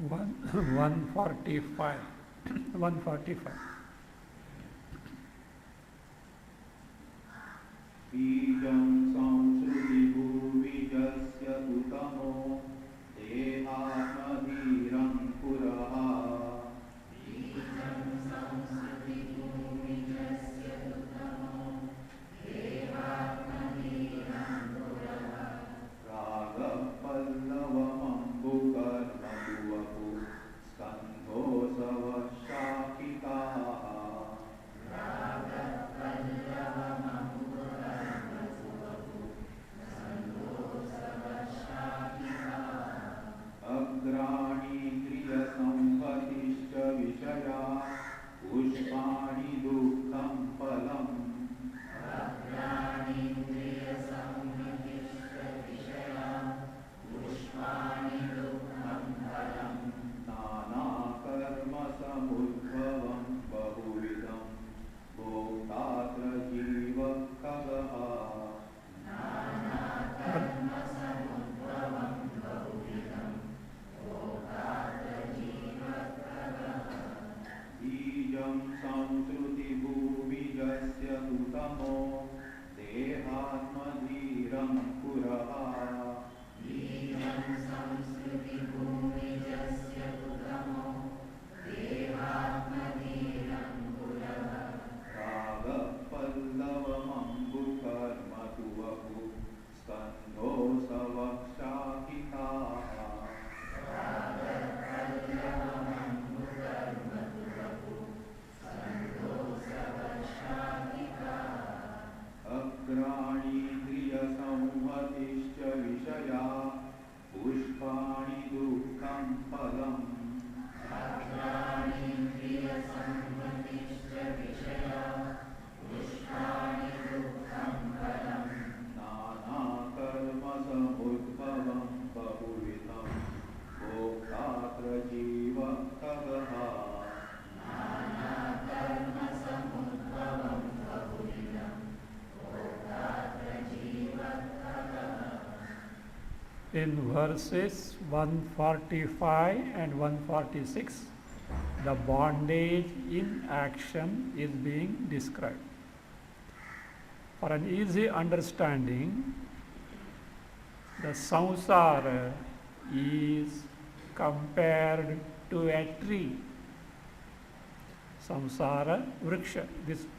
145. 145. बीजं संसृतिभुविजस्य उत्तमो देहात्मधीरङ्कुरः रागपल्लवमम्बुकर्मभुवपु स्कन्धोऽसवः शाकिताः अग्राणीन्द्रियसंहतिश्च विषया पुष्पाणि दुःखं फलम् नानाकर्मसमुद्भवं बहुविधं भोक्तात्र जीवः खगः बीजं संसृतिभूबीजस्य उत्तमो देहात्मधीरङ्कुरः रागपल्लवमम्बुकर्मतुवपु स्कन्धोऽसवः शाकिताः अग्राणीन्द्रियसंहतिश्च विषया पुष्पाणि दुःखं फलम् नानाकर्मसमुद्भवं बहुविधं भोक्तात्र जीवः खगः In verses 145 and 146, the bondage in action is being described. For an easy understanding, the samsara is compared to a tree. Samsara vriksha.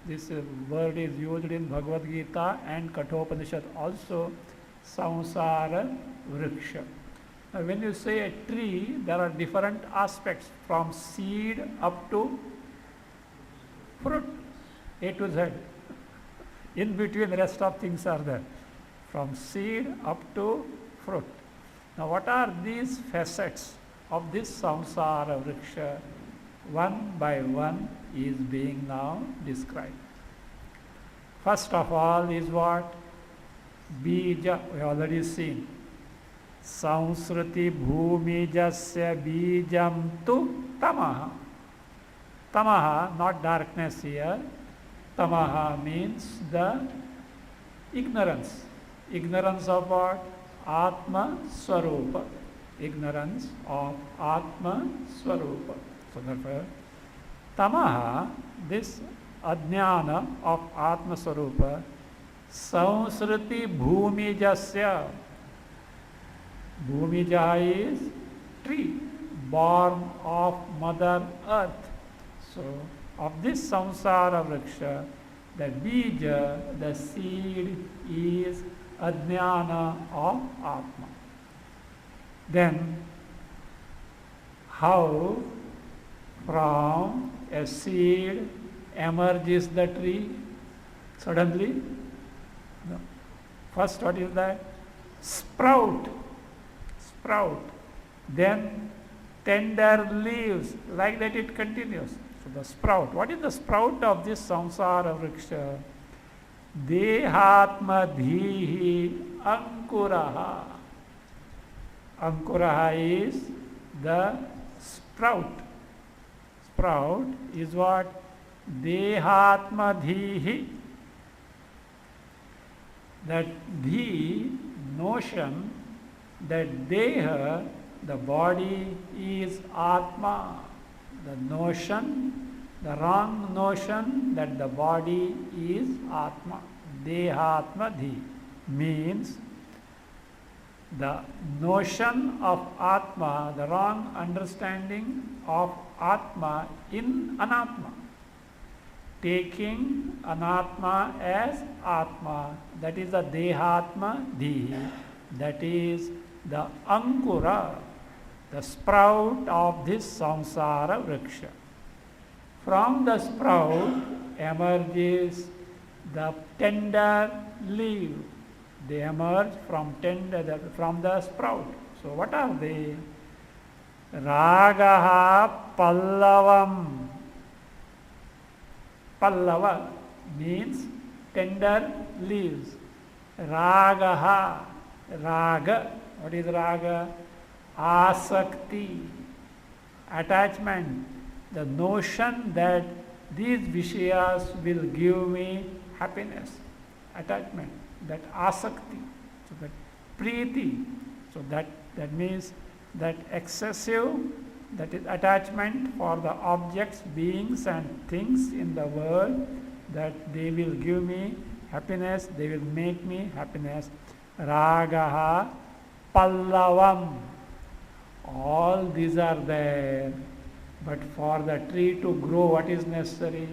This word is used in Bhagavad Gita and Kathopanishad also. Samsara vriksha. Now, when you say a tree, there are different aspects from seed up to fruit, A to Z. In between, the rest of things are there, from seed up to fruit. Now, what are these facets of this samsara vriksha? One by one is being now described. First of all is what? Bija, we have already seen. Sansruti bhumijasya bijam tu tamaha. Tamaha, not darkness here. Tamaha means the ignorance. Ignorance of what? Atma Swarupa. Ignorance of Atma Swarupa. So therefore, Tamaha, this ajnana of Atma Swarupa, Sansruti bhumijasya. Bhumija is tree, born of Mother Earth. So, of this samsara vriksha, the bija, the seed, is ajnana of Atma. Then, how from a seed emerges the tree suddenly? No. First, what is that? Sprout. Then tender leaves, like that it continues. So the sprout. What is the sprout of this samsara vriksha? Dehatmadhihi ankuraha. Ankuraha is the sprout. Sprout is what? Dehatmadhihi. That the notion that Deha the body is Atma. The notion, the wrong notion that the body is Atma. Dehatma dhi means the notion of Atma, the wrong understanding of Atma in Anatma. Taking Anatma as Atma, that is the Dehatma Dhi, that is the Ankura, the sprout of this Samsara Vriksha. From the sprout emerges the tender leaf. They emerge from the sprout. So what are they? Ragaha Pallavam. Pallava means tender leaves. Ragaha. Raga. What is raga? Asakti. Attachment. The notion that these Vishayas will give me happiness. Attachment. That asakti. So that preeti. So that means that excessive, that is attachment for the objects, beings and things in the world, that they will give me happiness, they will make me happiness. Ragaha Pallavam. All these are there. But for the tree to grow, what is necessary?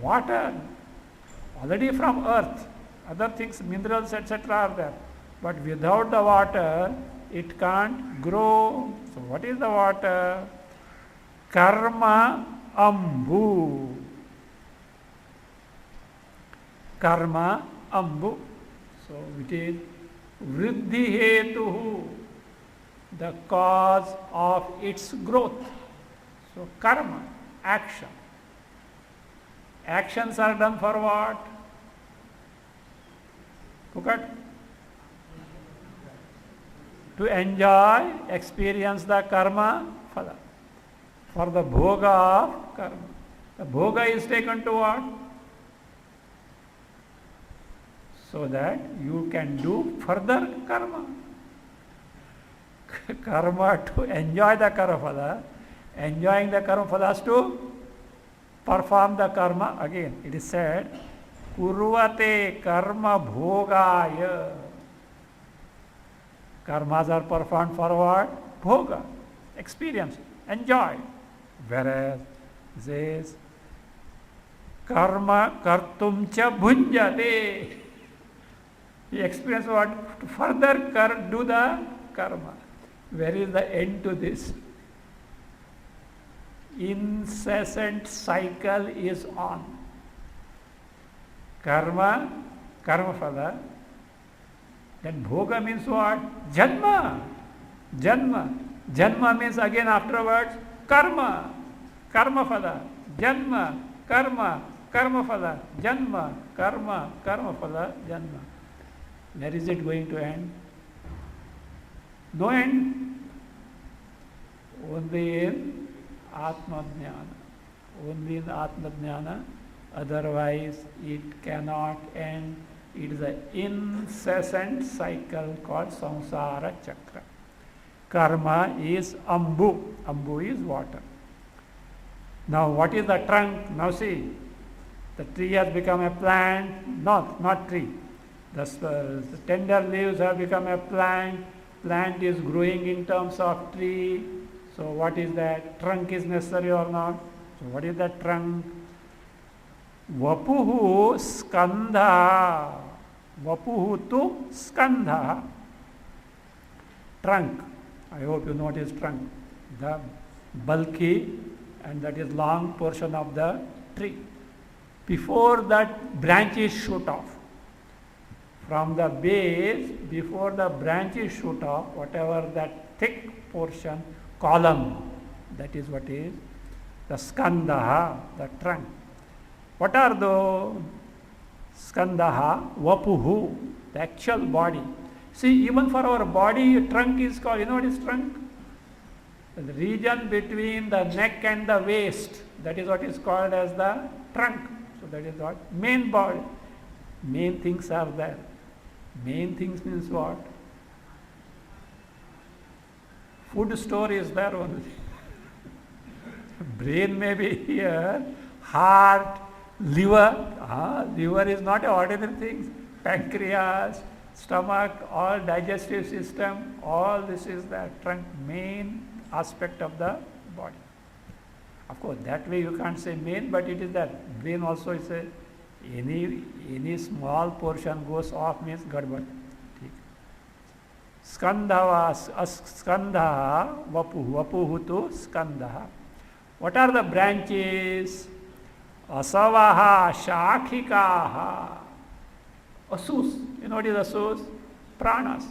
Water. Already from earth. Other things, minerals, etc. are there. But without the water, it can't grow. So what is the water? Karma Ambu. Karma Ambu. So it is Vriddhi Hetuhu, the cause of its growth. So karma, action. Actions are done for what? Pukat? To enjoy, experience the karma phala. For the bhoga of karma. The bhoga is taken to what? So that you can do further karma. Karma to enjoy the karma phala. Enjoying the karma phalas to perform the karma again. It is said, Kurvate karma bhogaya. Karmas are performed for what? Bhoga, experience, enjoy. Whereas it says, karma kartum cha bhunjate. He experience what? To further do the karma. Where is the end to this? Incessant cycle is on. Karma phala. Then bhoga means what? Janma. Janma means again afterwards karma. Karma phala. Janma. Karma phala. Janma. Karma phala. Janma. Where is it going to end? No end. Only in Atma Jnana. Only in Atma Jnana. Otherwise it cannot end. It is an incessant cycle called samsara chakra. Karma is ambu. Ambu is water. Now what is the trunk? Now see, the tree has become a plant. Not tree. The tender leaves have become a plant. Plant is growing in terms of tree. So what is that? Trunk is necessary or not? So what is that trunk? Vapuhu skandha. Vapuhu tu skandha. Trunk. I hope you know what is trunk. The bulky and that is long portion of the tree. Before that branches shoot off. From the base, before the branches shoot off, whatever that thick portion, column, that is what is the skandha, the trunk. What are the skandha? Vapuhu, the actual body. See, even for our body, trunk is called, you know what is trunk? The region between the neck and the waist, that is what is called as the trunk. So that is what? Main body. Main things are there. Main things means what? Food store is there only. Brain may be here, heart, liver. Liver is not an ordinary thing. Pancreas, stomach, all digestive system, all this is the trunk main aspect of the body. Of course, that way you can't say main, but it is that. Brain also is a, any small portion goes off means gadbad. Skandha, skandha, vapuhu to skandha. What are the branches? Asavaha, shakhikaha. Asus. You know what is asus? Pranas.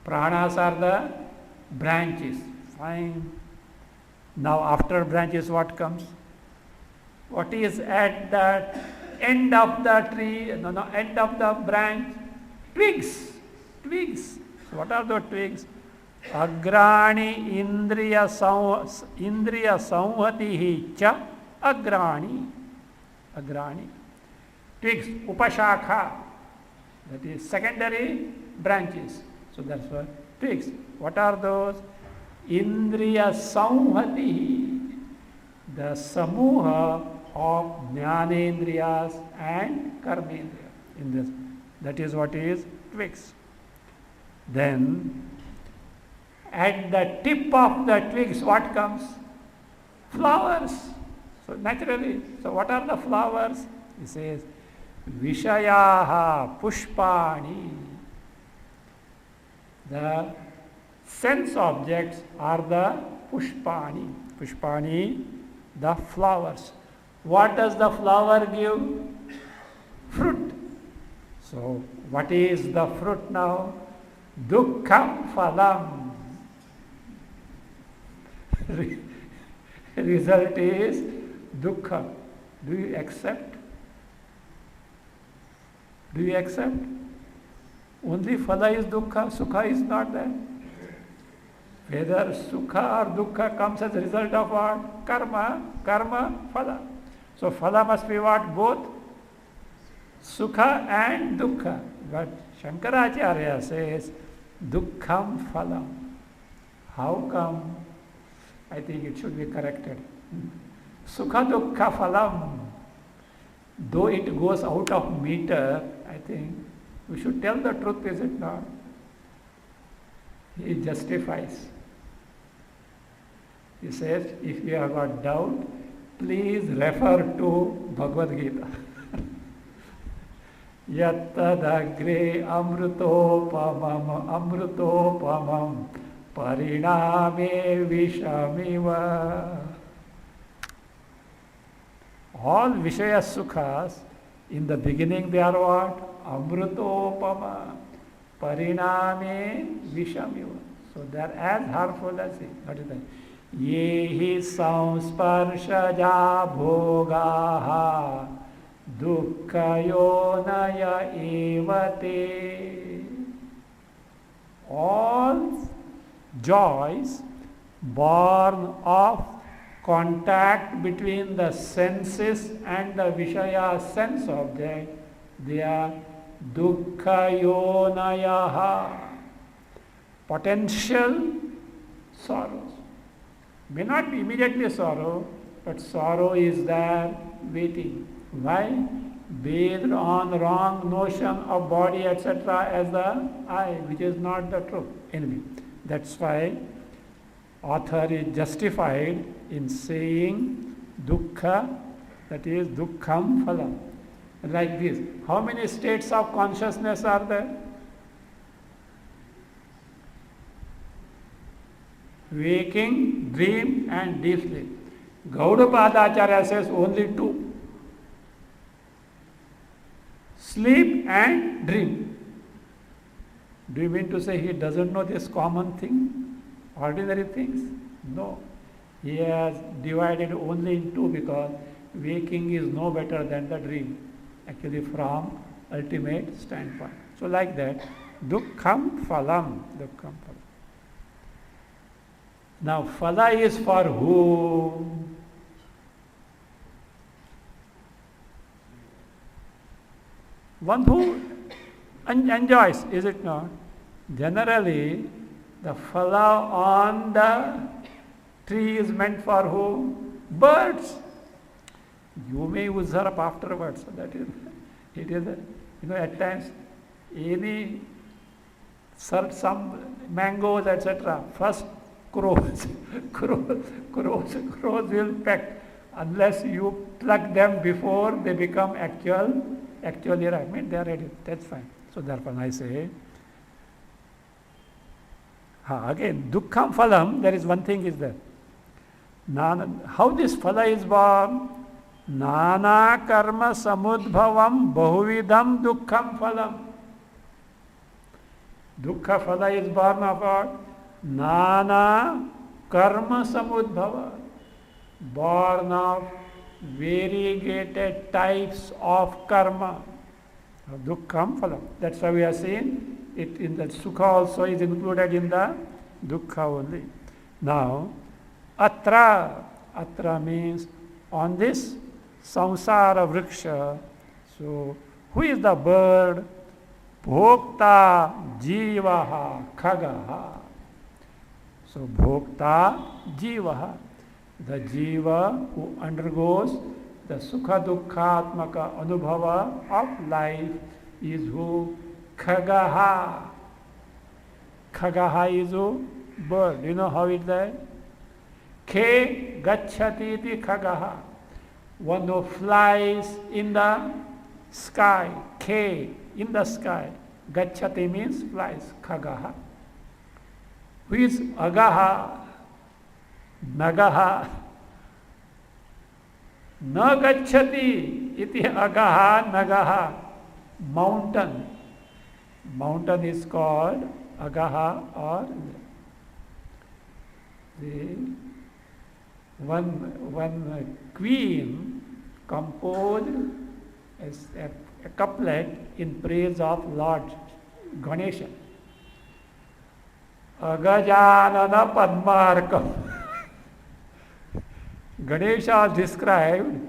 Pranas are the branches. Fine. Now after branches what comes? What is at the end of the tree? End of the branch? Twigs. Twigs. So what are the twigs? Agrani indriya samhatihi cha agrani. Agrani. Twigs. Upashakha. That is secondary branches. So that's what twigs. What are those? Indriya samhatihi. The samuha of jnanendriyas and karmendriyas. In this. That is what is twigs. Then, at the tip of the twigs, what comes? Flowers. So naturally, so what are the flowers? He says, Vishayaha Pushpani. The sense objects are the Pushpani. Pushpani, the flowers. What does the flower give? Fruit. So, what is the fruit now? Dukkham phalam. Result is dukkha. Do you accept? Do you accept? Only phala is dukkha, sukha is not there. Whether sukha or dukkha comes as a result of what? Karma, phala. So, phala must be what? Both sukha and dukkha. But Shankaracharya says, dukkham phalam. How come? I think it should be corrected. Sukha dukkha phalam. Though it goes out of meter, I think we should tell the truth, is it not? He justifies. He says, if you have got doubt, please refer to Bhagavad Gita. Yattadagre amrutopamam pariname vishamiva. All Vishaya Sukhas, in the beginning they are what? Amrutopama. Pariname vishamiva. So they are as harmful as it. What is that? Yehi samsparshaja bhogaha dukkayonaya evate. All joys born of contact between the senses and the Vishaya sense object, they are dukkhayonayaha, potential sorrows. May not be immediately sorrow, but sorrow is there waiting. Why? Based on wrong notion of body, etc., as the I, which is not the truth. Anyway, that's why author is justified in saying dukkha, that is dukkham phalam. Like this. How many states of consciousness are there? Waking, dream and deep sleep. Gaudapada Acharya says only two. Sleep and dream. Do you mean to say he doesn't know this common thing? Ordinary things? No. He has divided only in two because waking is no better than the dream. Actually from ultimate standpoint. So like that, dukkham phalam. Dukkham phalam. Now phala is for whom? One who enjoys, is it not? Generally, The phala on the tree is meant for whom? Birds. You may usurp afterwards. That is, it is, at times, some mangoes, etc. First crows, crows will peck unless you pluck them before they become actually ripe. I mean, they are ready. That's fine. So therefore I say, again, dukkham phalam, there is one thing is there. How this phala is born? Nana karma samudbhavam bahuvidam dukkham phalam. Dukkha phala is born of what? Nana karma samudbhava. Born of variegated types of karma. Dukkham phalam. That's why we are seeing it in the sukha also is included in the dukkha only. Now, atra means on this samsara vriksha. So, who is the bird? Bhokta jivaha khagaha. So, bhokta jivaha. The jiva who undergoes the sukha dukkhatmaka anubhava of life is who? Khagaha. Khagaha is who? Bird. You know how it is there? Khe gacchati iti khagaha. One who flies in the sky. Khe, in the sky. Gacchati means flies. Khagaha. Who is agaha? Nagaha. Na gacchati iti agaha nagaha. Mountain. Mountain is called agaha, or the one queen composed a couplet in praise of Lord Ganesha. Agajanana Padmarkam. Ganesha is described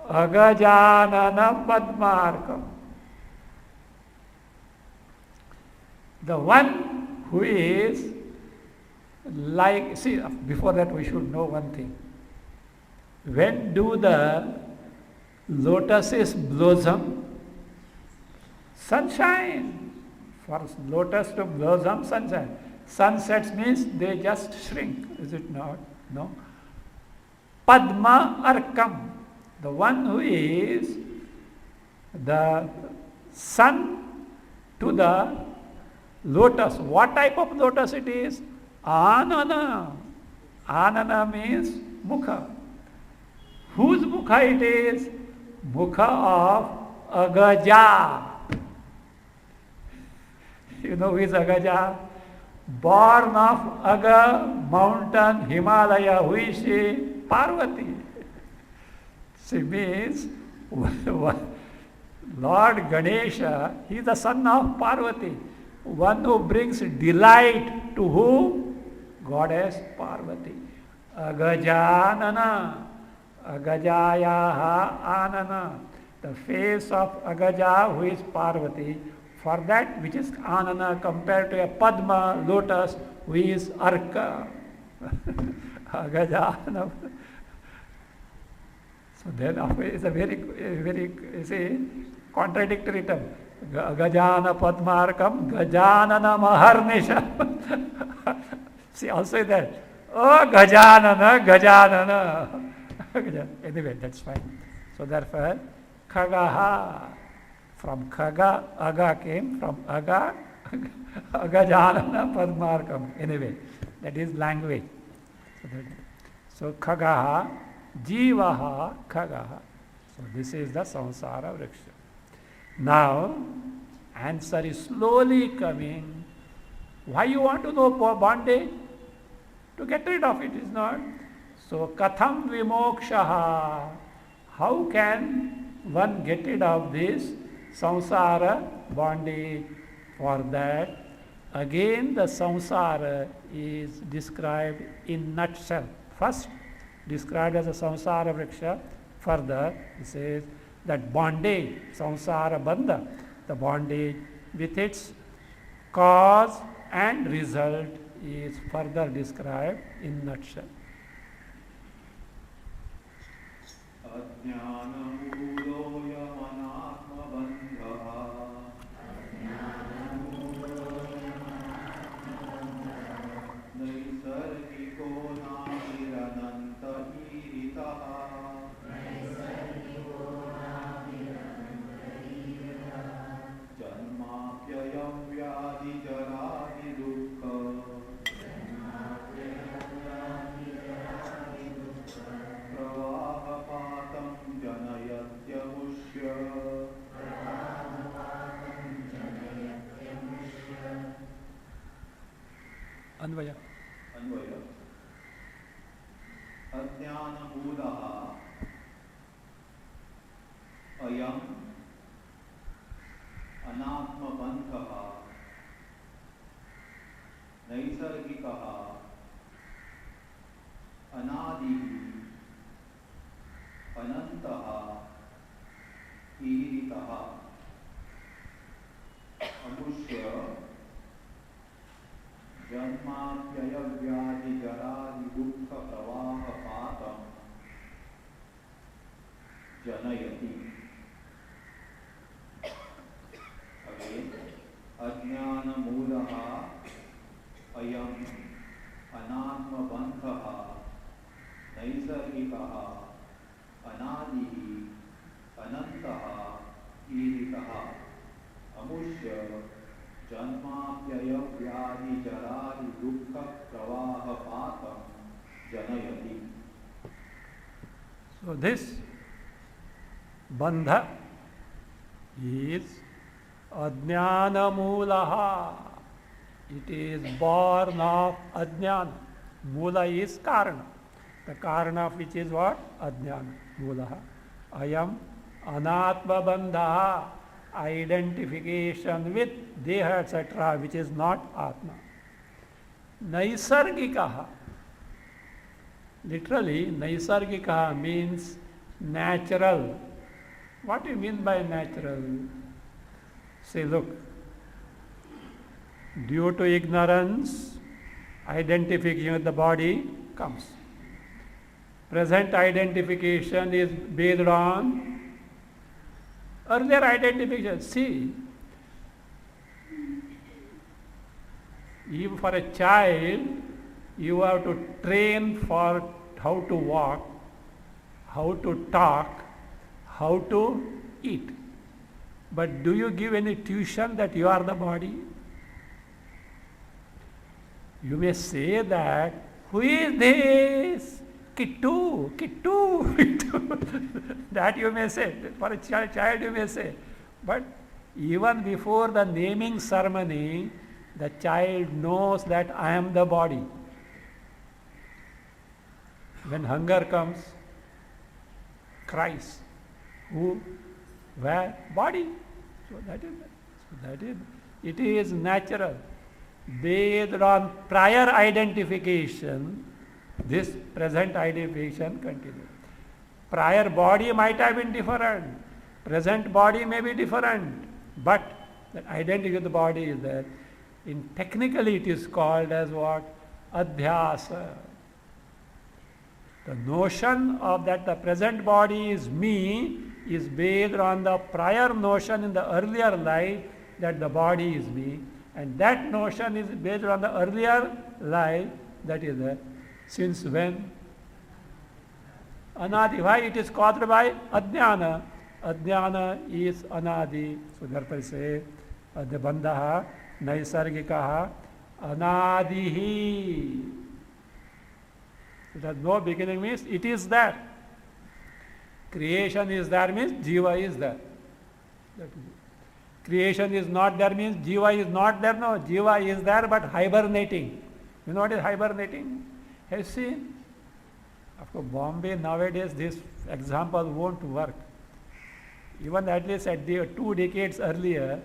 Agajanana Padmarkam. The one who is like, see, before that we should know one thing. When do the lotuses blossom? Sunshine. For lotus to blossom, sunshine. Sunsets means they just shrink, is it not? No. Padma Arkam, the one who is the sun to the lotus. What type of lotus it is? Anana. Anana means mukha. Whose mukha it is? Mukha of Agaja. You know who is Agaja? Born of Aga mountain, Himalaya. Who is she? Parvati. She means Lord Ganesha, he is the son of Parvati. One who brings delight to whom? Goddess Parvati. Agajanana. Agajayaha Anana. The face of Agaja, who is Parvati. For that which is Anana compared to a Padma lotus, who is Arka. Agajana. So then it's a very contradictory term. Gajana Padmarkam, Gajanana Maharnisha. See, also that. Oh, Gajanana. Anyway, that's fine. So therefore, Khagaha. From Khaga, Aga came. From Aga, Agajanana Padmarkam. Anyway, that is language. So Khagaha, Jivaha, Khagaha. So this is the Samsara Vriksha. Now, answer is slowly coming. Why you want to know bondage? To get rid of it, is not. So, Katham Vimokshaha. How can one get rid of this samsara bondage? For that, again the samsara is described in nutshell. First, described as a samsara vriksha. Further, it says that bondage, samsara bandha, the bondage with its cause and result is further described in nutshell. नैसर्गिको नाभिरनन्त ईरितः जन्माप्ययं व्याधिजरादिदुःख प्रवाहपातं जनयत्यमुष्य अन्वय अन्वय अज्ञानमूलः अयम् अनात्मबन्धः नैसर्गिकः अनादिः अनन्तः ईरितः अमुष्य जन्माप्ययव्याधिजरादिदुःखप्रवाहपातं जनयति. Again, अज्ञानमूलः अयम् अनात्मबन्धः नैसर्गिकः अनादिः अनन्तः ईरितः अमुष्य जन्माप्ययव्याधिजरादिदुःखप्रवाहपातं जनयति. So this bandha is ajnana-mulaha. It is born of ajnana. Mula is karana. The karana of which is what? Ajnana. Mulaha. Ayam anatma-bandha. Identification with deha etc. which is not Atma. Naisargikaha. Literally, Naisargikaha means natural. What do you mean by natural? Say, look, due to ignorance, identification with the body comes. Present identification is based on earlier identification. See, even for a child, you have to train for how to walk, how to talk, how to eat. But do you give any tuition that you are the body? You may say that, who is this? Kittu, Kittu, Kittu. That you may say. For a child you may say. But even before the naming ceremony, the child knows that I am the body. When hunger comes, cries. Who? Where? Body. So that is it is natural. Based on prior identification, this present identification continues. Prior body might have been different. Present body may be different. But that identity with the body is there. In technically it is called as what? Adhyasa. The notion of that the present body is me is based on the prior notion in the earlier life that the body is me, and that notion is based on the earlier life that is there. Since when? Anadi. Why it is caused by Ajnana? Ajnana is Anadi. So therefore say the Bandhaha Naisargikaha Anadihi. It has no beginning means it is there. Creation is there means Jiva is there. Creation is not there means Jiva is not there. No, Jiva is there but hibernating. You know what is hibernating? Have you seen? Of course, Bombay nowadays this example won't work. Even at least at the 2 decades earlier,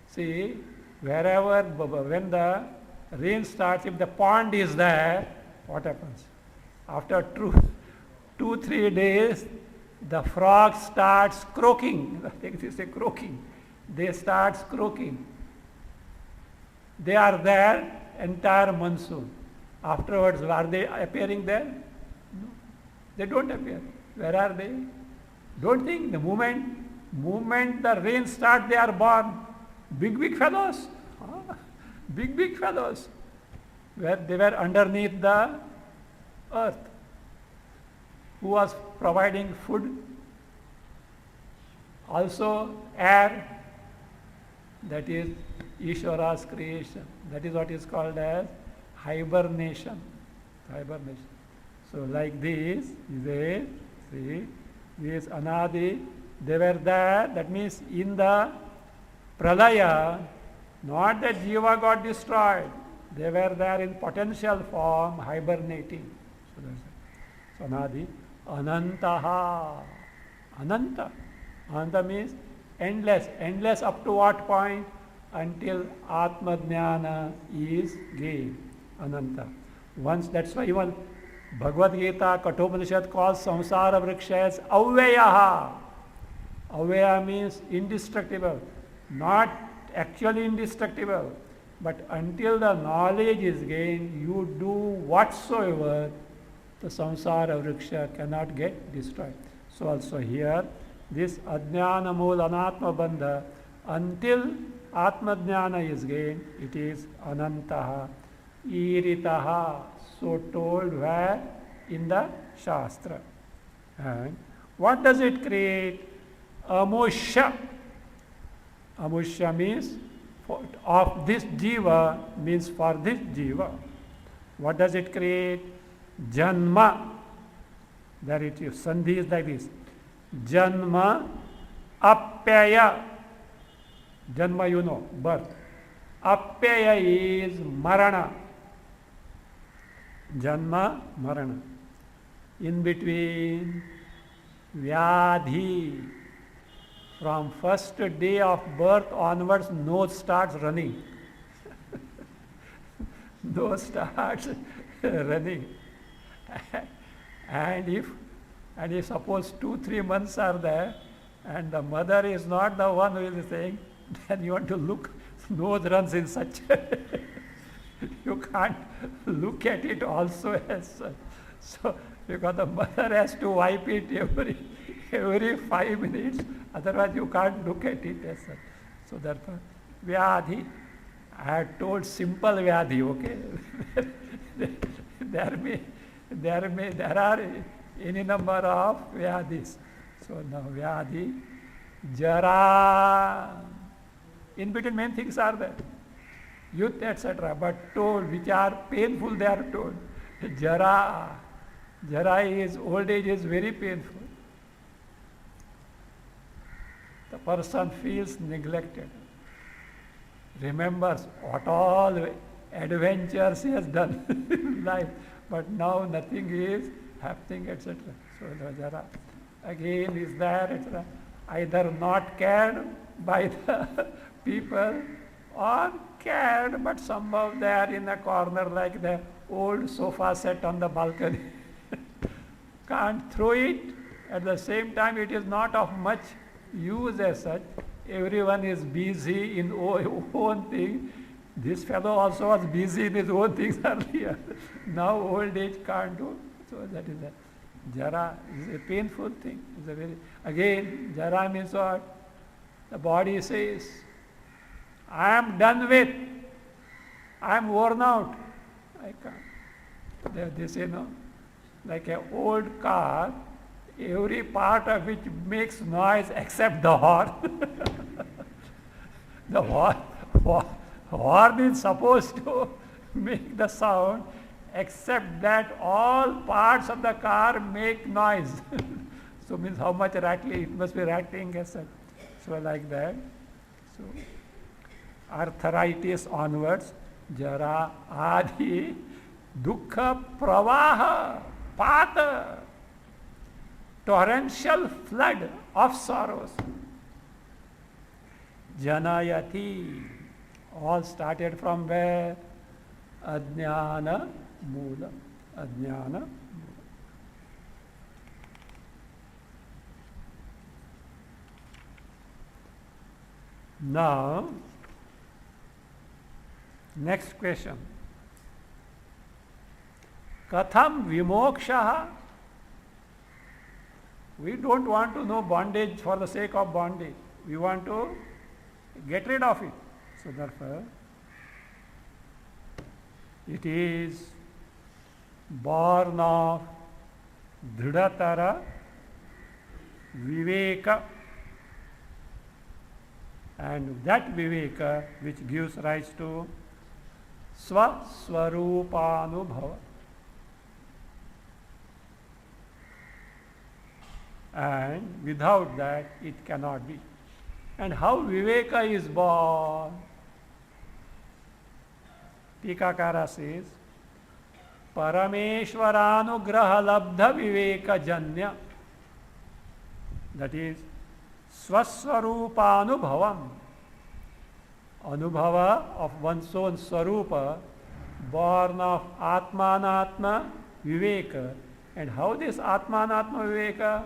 see, wherever, when the rain starts, if the pond is there, what happens? After 2-3 days, the frog starts croaking. They say croaking. They start croaking. They are there entire monsoon. Afterwards, are they appearing there? No. They don't appear. Where are they? Don't think. The moment the rain starts, they are born. Big fellows. Huh? Big fellows. Where they were underneath the earth. Who was providing food? Also air. That is Ishvara's creation. That is what is called as hibernation. Hibernation. So like this, they see, this Anadi, they were there. That means in the Pralaya, not that Jiva got destroyed. They were there in potential form, hibernating. So that's it. So Anadi, Anantaha. Ananta. Ananta means endless. Endless up to what point? Until Atma Jnana is gained. Ananta. Once, that's why even Bhagavad Gita, Kathopanishad calls Samsara Vriksha as Avyayaha. Avyaya means indestructible. Not actually indestructible. But until the knowledge is gained, you do whatsoever, the Samsara Vriksha cannot get destroyed. So also here, this Ajnana Mool Anatma Bandha, until Atma Jnana is gained, it is Anantaha, Iritaha, so told where? In the Shastra. And what does it create? Amusha. Amusha means of this Jiva, means for this Jiva. What does it create? Janma. There it is. Sandhi is like this. Janma Appaya. Janma, you know, birth. Appaya is Marana. Janma, Marana. In between, Vyadhi. From first day of birth onwards, nose starts running. Nose starts running. And if suppose 2-3 months are there, and the mother is not the one who is saying, then you want to look, nose runs in such. You can't look at it also as such. So, because the mother has to wipe it every 5 minutes, otherwise you can't look at it as such. So therefore, Vyadhi, I had told simple Vyadhi, okay? there are any number of Vyadhis. So now Vyadhi, Jara, in between main things are there. Youth, etc. But told, which are painful, they are told. Jara. Jara is, old age is very painful. The person feels neglected. Remembers what all adventures he has done in life, but now nothing is happening, etc. So the Jara again is there, etc. Either not cared by the people or cared, but somehow they are in a corner like the old sofa set on the balcony. Can't throw it. At the same time, it is not of much use as such. Everyone is busy in own thing. This fellow also was busy in his own things earlier. Now old age can't do. So that is that. Jara is a painful thing. It's a very, again, Jara means what? The body says, I am done with. I am worn out. I can't. They say no. Like an old car, every part of which makes noise except the horn. The horn is supposed to make the sound, except that all parts of the car make noise. So means how much rattling, it must be rattling as such. So like that. So arthritis onwards, Jara, Adi, Dukkha, Pravaha, Pata, torrential flood of sorrows. Janayati, all started from where? Ajnana Moola. Ajnana Moola. Now, next question. Katham vimoksha. We don't want to know bondage for the sake of bondage. We want to get rid of it. So therefore, it is born of dhridatara viveka, and that viveka which gives rise to swaswarupanubhava. And without that it cannot be. And how viveka is born? Tikakara says, Parameshwaranugraha labdha viveka janya. That is swaswarupanubhavam. Anubhava of one's own swarupa, born of atmanatma viveka. And how this atmanatma viveka?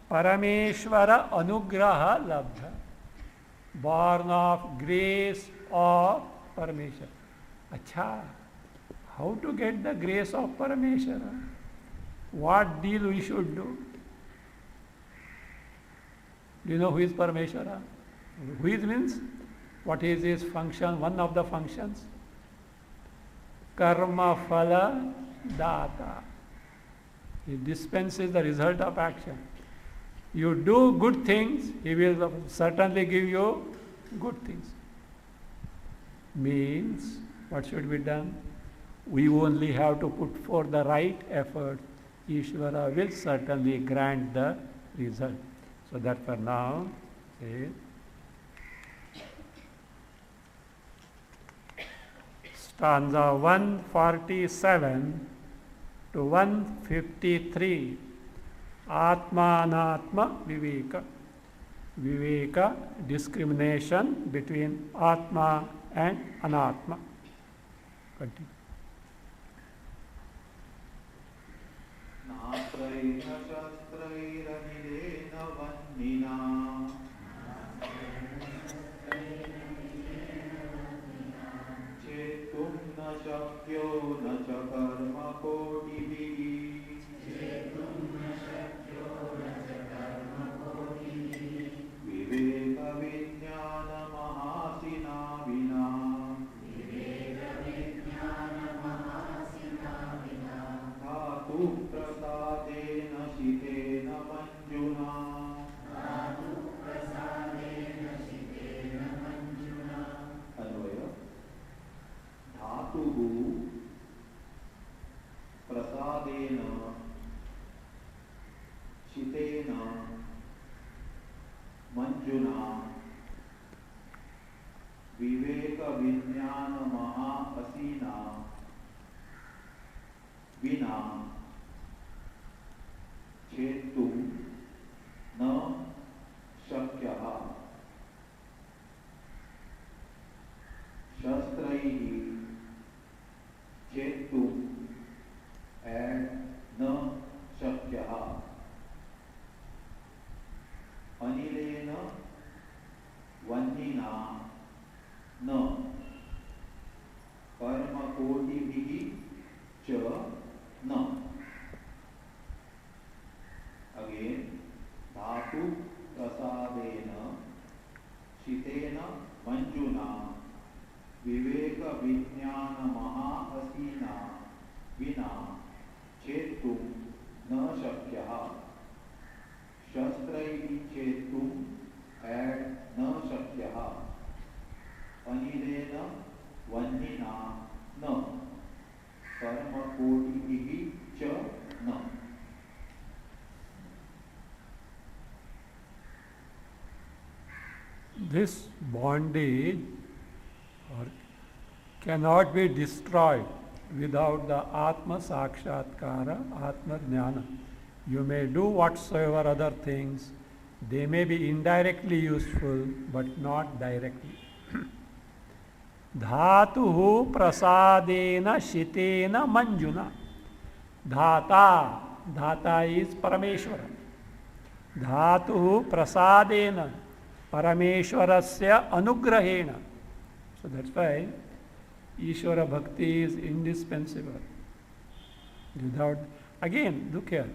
Parameshwara anugraha labdha. Born of grace of Parameshwara. Acha, how to get the grace of Parameshwara? What deal we should do? Do you know who is Parameshwara? Who is means? What is his function? One of the functions? Karma phala data. He dispenses the result of action. You do good things, he will certainly give you good things. Means, what should be done? We only have to put forth the right effort. Ishvara will certainly grant the result. So that for now, say, stanza 147 to 153. Atmanatma viveka. Viveka, discrimination between Atma and Anatma. Continue. नात्रैः शस्त्रैरनिलेन वह्निना चेतुं न शक्यो न च कर्मकोटिभिः विवेकविज्ञानमहासिना विना प्रसादेन शितेन मञ्जुना अन्वय धातुः प्रसादेन शितेन मञ्जुना विवेकविज्ञानमहासिना विना चेतुं न शक्यः शस्त्रैः चेतुं न शक्यः अनिलेन वह्निना न कर्मकोटिभिः च न. Again, dhatu prasadena shitena manjuna viveka vijnana mahasina vina chetum na shakyaha shastraihi chetum na shakyaha anilena vannina na karma koti cha na. This bondage cannot be destroyed without the Atma Sakshatkara, Atma Jnana. You may do whatsoever other things, they may be indirectly useful but not directly. Dhatuhu prasadena shitena manjuna. Dhata, dhata is Parameshwara. Dhatuhu prasadena, Parameshwarasya anugrahena. So that's why Ishvara bhakti is indispensable. Without, again, look here.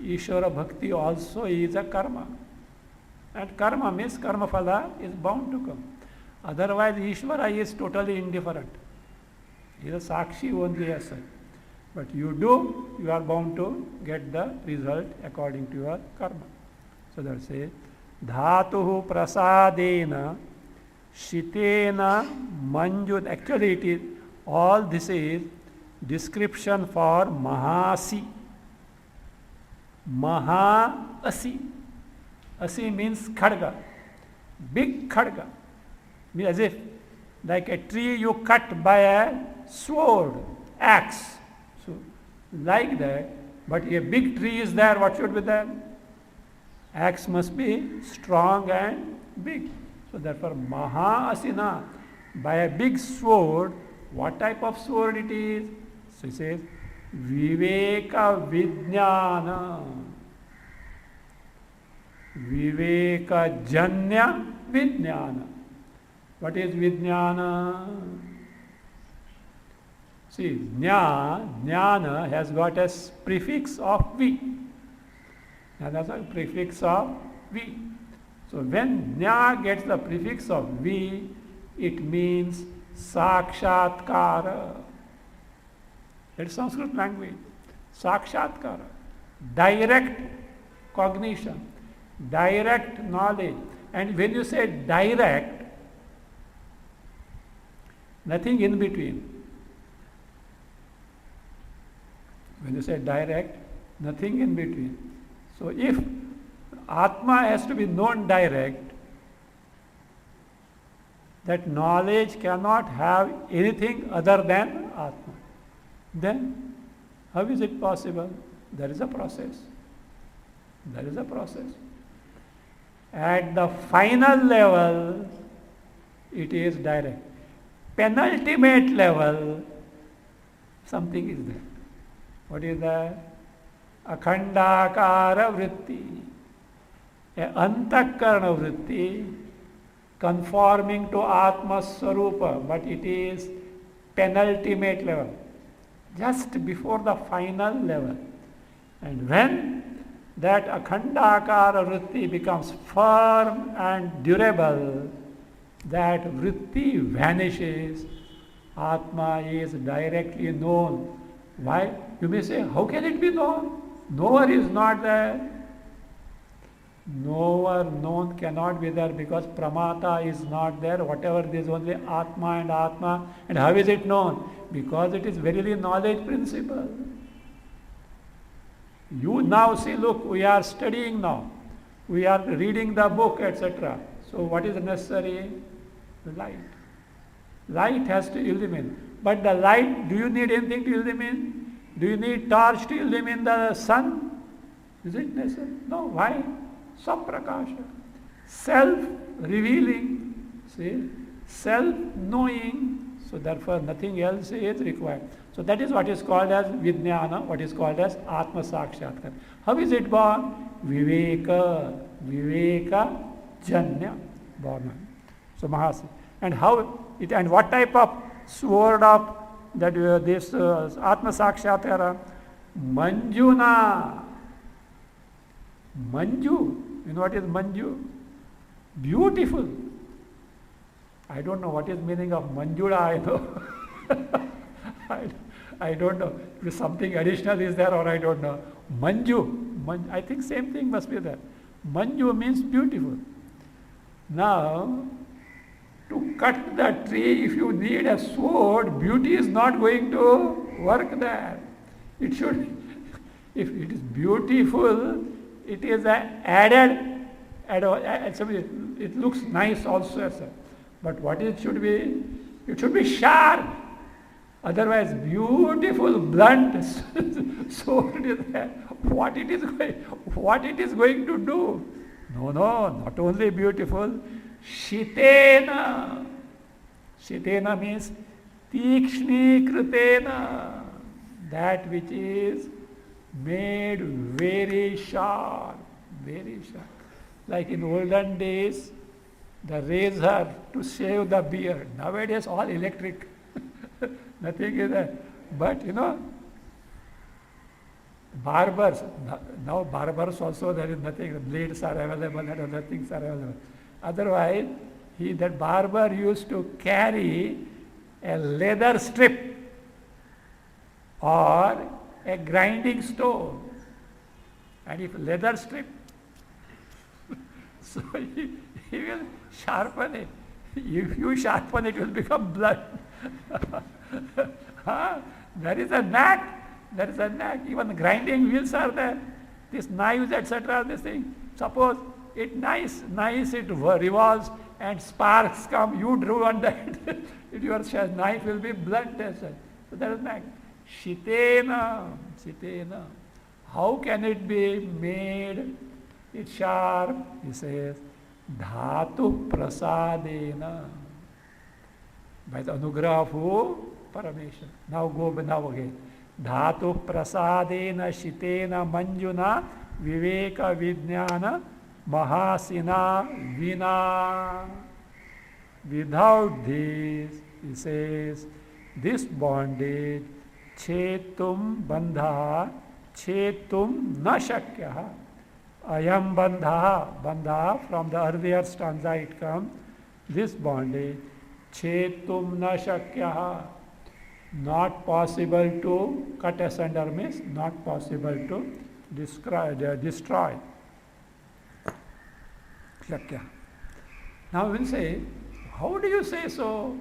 Ishvara Bhakti also is a karma. And karma means karma phala is bound to come. Otherwise, Ishvara is totally indifferent. He is a Sakshi only as such. But you do, you are bound to get the result according to your karma. So that's it. Dhatuhu prasadena shitena manjud. Actually it is, all this is description for Mahasi. Mahasi. Asi means khadga. Big khadga. Means as if like a tree you cut by a sword, axe. So like that, but a big tree is there, what should be there? Axe must be strong and big. So therefore Mahaasina, by a big sword. What type of sword it is? So he says Viveka Vijnana. Viveka Janya Vijnana. What is Vijnana? See, Jnana has got a prefix of V. And that's a prefix of V. So when Jna gets the prefix of V, it means Sakshatkara. It's Sanskrit language. Sakshatkara. Direct cognition. Direct knowledge. And when you say direct, nothing in between. When you say direct, nothing in between. So if Atma has to be known direct, that knowledge cannot have anything other than Atma. Then how is it possible? There is a process. There is a process. At the final level, it is direct. Penultimate level, something is there. What is that? Akhandakara vritti. A antakarana vritti conforming to Atma Swarupa, but it is penultimate level. Just before the final level. And when that Akhandakara vritti becomes firm and durable, that vritti vanishes, Atma is directly known. Why? You may say, how can it be known? Knower is not there. Knower known cannot be there because Pramata is not there. Whatever there is only Atma and Atma. And how is it known? Because it is verily knowledge principle. You now see, look, we are studying now. We are reading the book, etc. So what is necessary? Light. Light has to illumine. But the light, do you need anything to illumine? Do you need torch to illumine the sun? Is it necessary? No. Why? Saprakasha. Self-revealing. See? Self-knowing. So therefore nothing else is required. So that is what is called as Vijnana, what is called as Atma Sakshatkar. How is it born? Viveka. Viveka Janya. Born. So Mahasi. And how it, and what type of sword of that this Atma Sakshatkara? Manjuna. Manju. You know what is Manju? Beautiful. I don't know what is meaning of Manjula, I know. I don't know. If something additional is there or I don't know. Manju. I think same thing must be there. Manju means beautiful. Now, to cut the tree, if you need a sword, beauty is not going to work there. It should, if it is beautiful, it is added, it looks nice also. But what it should be? It should be sharp. Otherwise, beautiful, blunt sword is there. What it is going to do? No, not only beautiful. Shitena. Shitena means tikshni kritena. That which is made very sharp. Very sharp. Like in olden days, the razor to shave the beard. Nowadays all electric. Nothing is there. But Barbers, now barbers also there is nothing, blades are available and other things are available. Otherwise, that barber used to carry a leather strip or a grinding stone. And if leather strip, so he will sharpen it. If you sharpen it, will become blood. There is a knack. There is a knack. Even grinding wheels are there. These knives, etc. This thing. Suppose it nice, it revolves and sparks come. You drew on that. Your knife will be blunt as such. So there is knack. Shitena. How can it be made? It's sharp. He says, Dhatu prasadena. By the anugrah of who? Parameshwara. Now again. Dhatu prasadena shitena manjuna viveka vijnana mahasina vina. Without this, he says, this bondage, chetum bandha, chetum na shakya. Ayam bandha, from the earlier stanza it comes, this bondage, chetum na shakya, not possible to cut asunder means not possible to destroy. Shakya. Now we'll say, how do you say so?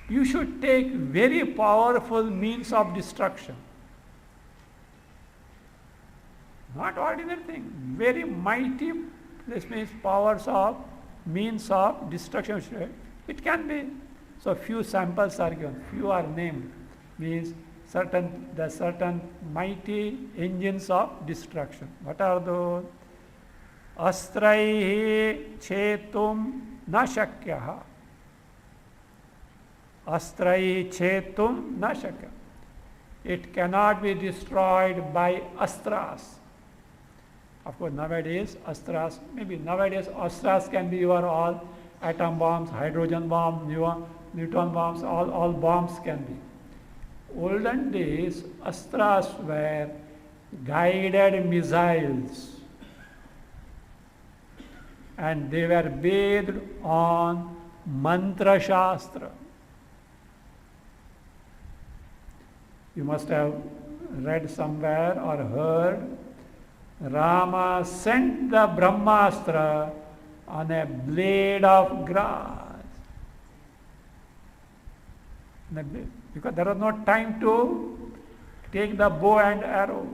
You should take very powerful means of destruction. Not ordinary thing, very mighty, this means powers of means of destruction. It can be. So few samples are given, few are named, means certain mighty engines of destruction. What are those? Astraihi chetum na shakyaha. Astraihi chetum na shakya. It cannot be destroyed by astras. Of course, nowadays, astras can be your all atom bombs, hydrogen bombs, neutron bombs, all bombs can be. Olden days, astras were guided missiles and they were based on mantra shastra. You must have read somewhere or heard Rama sent the Brahmastra on a blade of grass. Because there was no time to take the bow and arrow.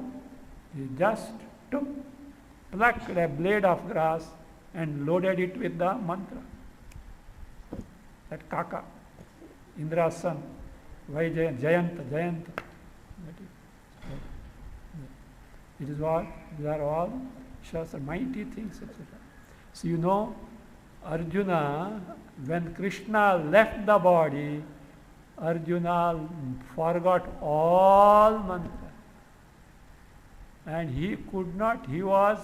He just plucked a blade of grass and loaded it with the mantra. That Kaka, Indra's son, Jayanta. It is what? These are all Shastra, mighty things, etc. So you know, Arjuna, when Krishna left the body, Arjuna forgot all mantra. And he was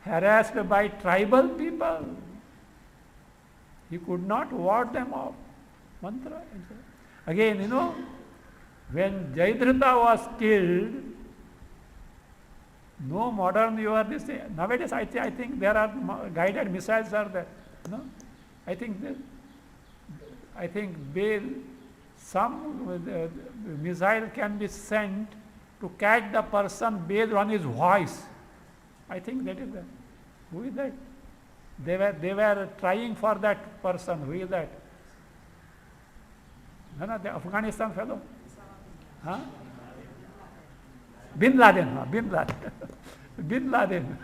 harassed by tribal people. He could not ward them off. Mantra. Again, you know, when Jayadratha was killed, no modern this thing. Nowadays I think there are guided missiles are there. No? I think some missile can be sent to catch the person based on his voice. I think that is that. Who is that? They were trying for that person. Who is that? No, the Afghanistan fellow. Huh? Bin Laden. Bin Laden.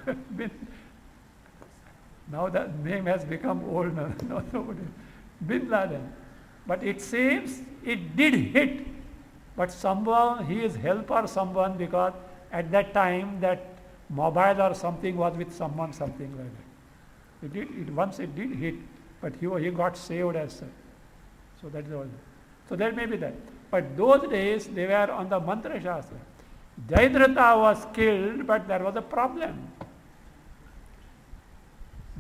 Now the name has become old. Nobody. Bin Laden. But it seems it did hit. But someone, he is help or someone, because at that time that mobile or something was with someone, something like that. Once it did hit, but he got saved as such. So that is all. So that may be that. But those days they were on the mantra shastra. Jayadratha was killed, but there was a problem.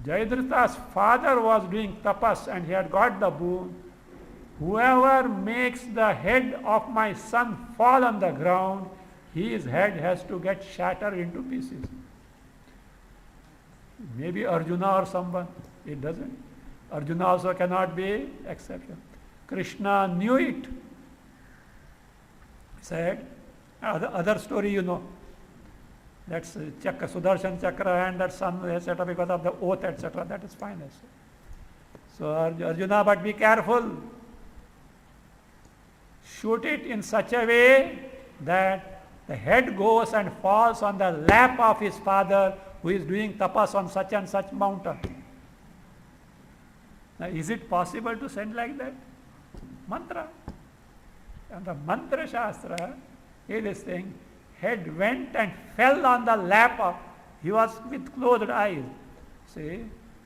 Jayadratha's father was doing tapas and he had got the boon. Whoever makes the head of my son fall on the ground, his head has to get shattered into pieces. Maybe Arjuna or someone, it doesn't. Arjuna also cannot be exception. Krishna knew it. Said, other story you know. That's Chakra, Sudarshan Chakra and that son, etc., because of the oath, etc. That is fine. So Arjuna, but be careful. Shoot it in such a way that the head goes and falls on the lap of his father who is doing tapas on such and such mountain. Now, is it possible to send like that? Mantra. And the Mantra Shastra, hear this thing, head went and fell on the lap of, he was with closed eyes, see,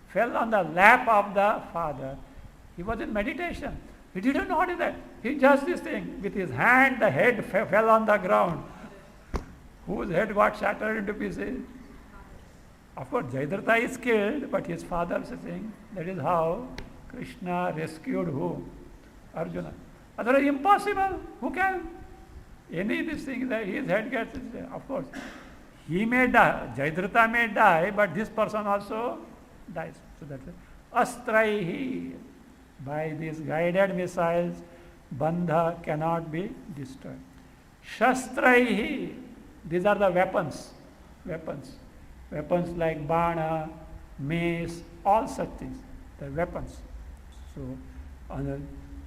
fell on the lap of the father. He was in meditation. He didn't know that. He just this thing, with his hand, the head fell on the ground. Whose head got shattered into pieces? Of course, Jayadratha is killed, but his father is saying, that is how Krishna rescued who? Arjuna. Otherwise, impossible. Who can? Any this thing, that his head gets, of course, he may die, Jayadratha may die, but this person also dies. So that's it. Astraihi, by these guided missiles, Bandha cannot be destroyed. Shastraihi, these are the weapons. Weapons like Bana, mace, all such things. The weapons. So,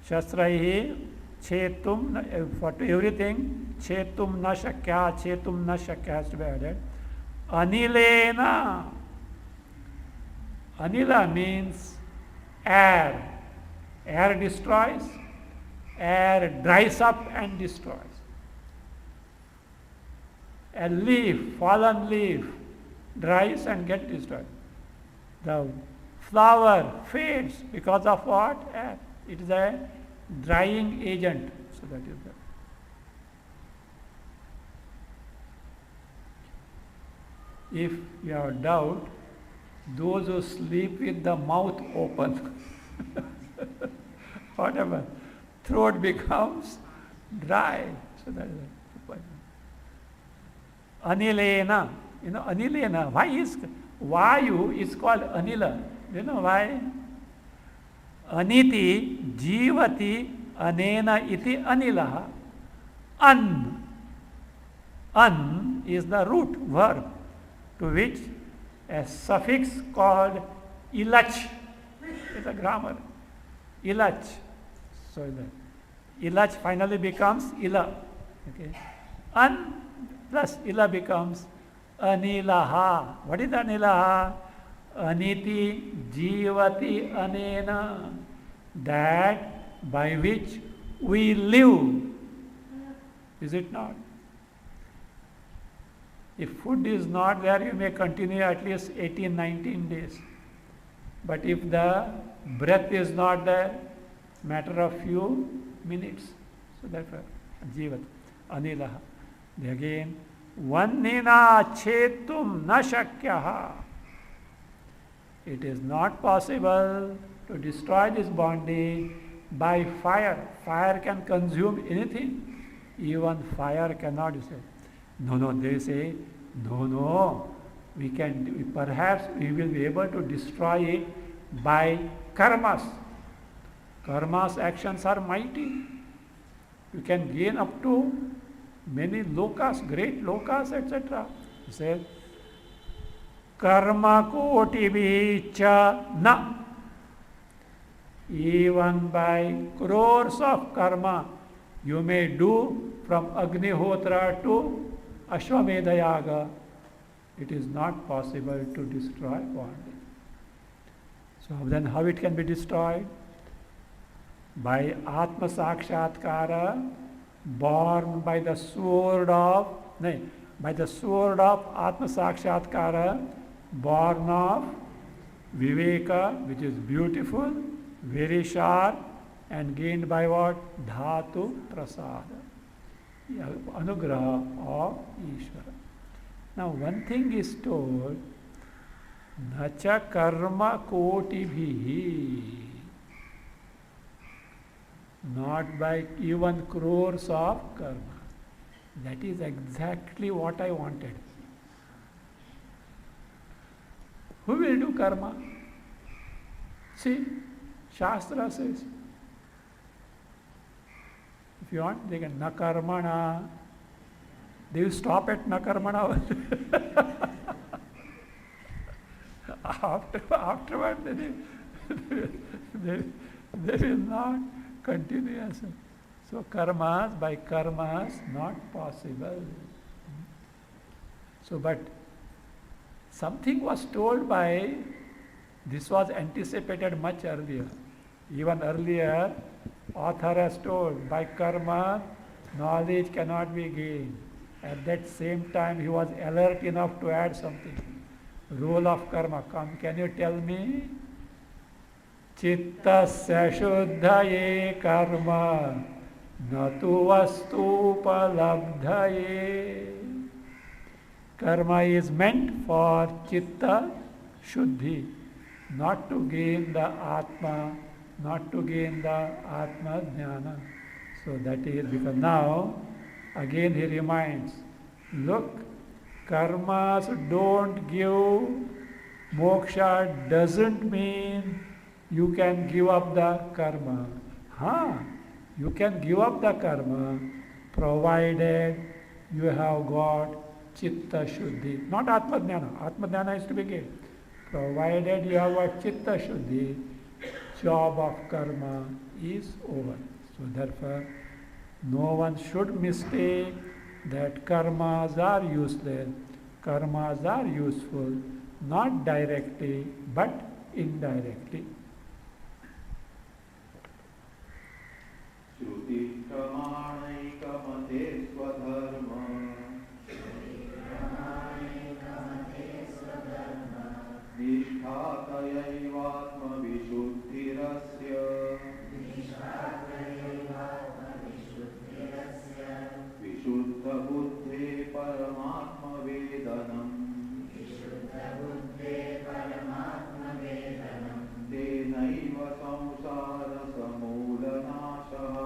Shastraihi, Chetum, for everything, Chetum na shakya has to be added. Anilena. Anila means air. Air destroys, air dries up and destroys. A leaf, fallen leaf, dries and gets destroyed. The flower fades because of what? Air. It is a drying agent. So that is that. If you have doubt, those who sleep with the mouth open, whatever, throat becomes dry. So that is the point. Anilena, Anilena. Why is Vayu is called Anila? You know why? Aniti jivati anena iti anilaha. An is the root verb to which a suffix called ilach is a grammar. Ilach. So the ilach finally becomes ila. Okay. An plus ila becomes anilaha. What is anilaha? Aniti jivati anena. That by which we live. Is it not? If food is not there, you may continue at least 18, 19 days. But if the breath is not there, matter of few minutes. So therefore, jivat, anilaha. Again, vannina chetum na shakyaha. It is not possible to destroy this body by fire. Fire can consume anything. Even fire cannot destroy. No, they say, no, perhaps we will be able to destroy it by karmas. Karmas actions are mighty. You can gain up to many lokas, great lokas, etc. He says, karma koti cha na. Even by crores of karma, you may do from Agnihotra to Ashwamedha Yaga. It is not possible to destroy body. So then how it can be destroyed? By Atma Sakshatkara, born by the sword of Atma Sakshatkara, born of Viveka, which is beautiful, very sharp, and gained by what? Dhatu Prasada, Anugraha of Ishvara. Now one thing is told, Nacha karma koti bhihi, not by even crores of karma. That is exactly what I wanted. Who will do karma? See, Shastra says, if you want, they can na karmana. They will stop at na karmana. Afterward, they will not continue. So karmas, by karmas, not possible. So, but something was told by, this was anticipated much earlier. Even earlier, author has told, by karma, knowledge cannot be gained. At that same time, he was alert enough to add something. Rule of karma. Can you tell me? Chittasya shuddhaye karma natu vastupalabdhaye. Karma is meant for chitta shuddhi, not to gain the atma, not to gain the atma jnana. So that is because now, again he reminds, look, karmas don't give moksha doesn't mean you can give up the karma. You can give up the karma provided you have got chitta shuddhi, not atma jnana. Atma jnana is to be gained. Provided you have got chitta shuddhi, job of karma is over. So therefore, no one should mistake that karmas are useless. Karmas are useful, not directly, but indirectly. Shruti pramanaika swadharma nishthatayaivatma vishuddhirasya vishuddha buddhe paramatma vedanam tenaiva samsara samulanashaha.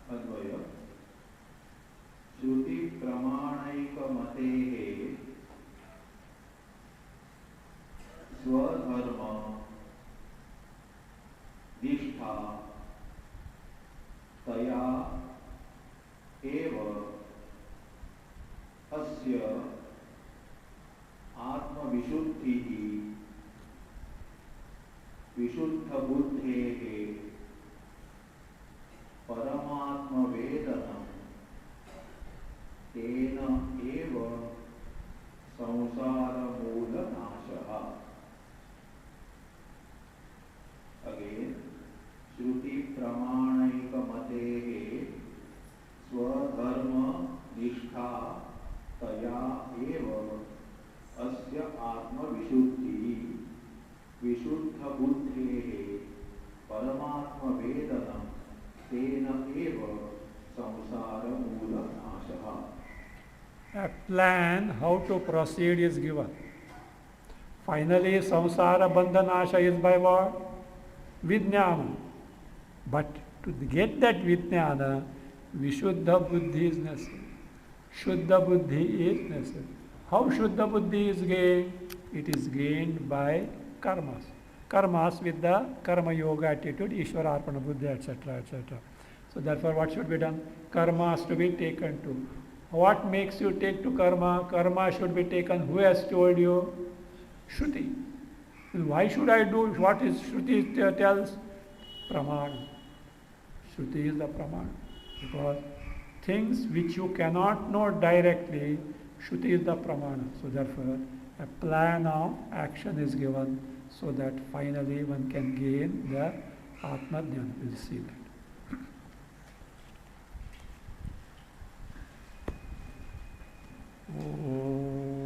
Advaya Shruti pramanaika matehe swadharma nishtha taya eva asya atma vishuddhihi vishuddha buddhehe paramatma vedanam tena eva samsara moola nashaha. Again, Shruti pramanaika matehe swadharma nishtha taya eva asya atma vishuddhi vishuddha buddhehe paramatma vedanam tena eva samsara moola nashaha. A plan how to proceed is given. Finally, samsara bandhanasha is by what? Vijnana. But to get that vijnana, vishuddha buddhi is necessary. Shuddha buddhi is necessary. How shuddha buddhi is gained? It is gained by karmas. Karmas with the karma yoga attitude, Ishvara arpana buddhi, etc., etc. So therefore, what should be done? Karmas to be taken to. What makes you take to karma? Karma should be taken. Who has told you? Shruti. Why should I do what is Shruti tells? Pramana. Shruti is the pramana. Because things which you cannot know directly, Shruti is the pramana. So therefore, a plan of action is given so that finally one can gain the Atma Jnana. You will see that. Oh.